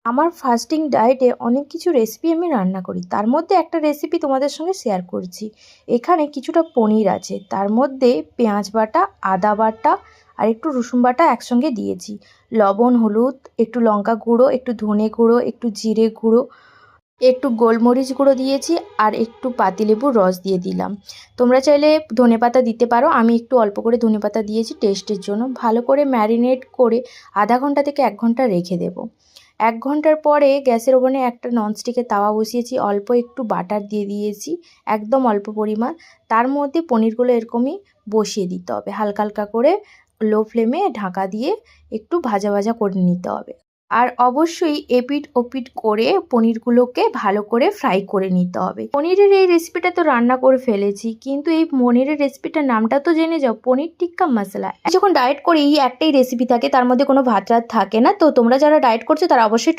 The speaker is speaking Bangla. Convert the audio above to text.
আমার ফাস্টিং ডায়েটে অনেক কিছু রেসিপি আমি রান্না করি, তার মধ্যে একটা রেসিপি তোমাদের সঙ্গে শেয়ার করছি। এখানে কিছুটা পনির আছে, তার মধ্যে পেঁয়াজ বাটা, আদা বাটা আর একটু রসুন বাটা একসঙ্গে দিয়েছি। লবণ, হলুদ, একটু লঙ্কা গুঁড়ো, একটু ধনে গুঁড়ো, একটু জিরে গুঁড়ো, একটু গোলমরিচ গুঁড়ো দিয়েছি আর একটু পাতিলেবুর রস দিয়ে দিলাম। তোমরা চাইলে ধনেপাতা দিতে পারো, আমি একটু অল্প করে ধনেপাতা দিয়েছি টেস্টের জন্য। ভালো করে ম্যারিনেট করে আধা ঘন্টা থেকে 1 ঘন্টা রেখে দেবো। 1 ঘন্টার পরে গ্যাসের ওভেনে একটা ননস্টিকের তাওয়া বসিয়েছি, অল্প একটু বাটার দিয়ে দিয়েছি, একদম অল্প পরিমাণ। তার মধ্যে পনিরগুলো এরকমই বসিয়ে দিতে হবে, হালকা হালকা করে লো ফ্লেমে ঢাকা দিয়ে একটু ভাজা ভাজা করে নিতে হবে। আর অবশ্যই এপিট ওপিট করে পনিরগুলোকে ভালো করে ফ্রাই করে নিতে হবে। পনিরের এই রেসিপিটা তো রান্না করে ফেলেছি, কিন্তু এই পনিরের রেসিপিটার নামটা তো জেনে যাও, পনির টিক্কা মশলা। যখন ডায়েট করি এই একটাই রেসিপি থাকে, তার মধ্যে কোনো ভাত রাত থাকে না। তো তোমরা যারা ডায়েট করছো তারা অবশ্যই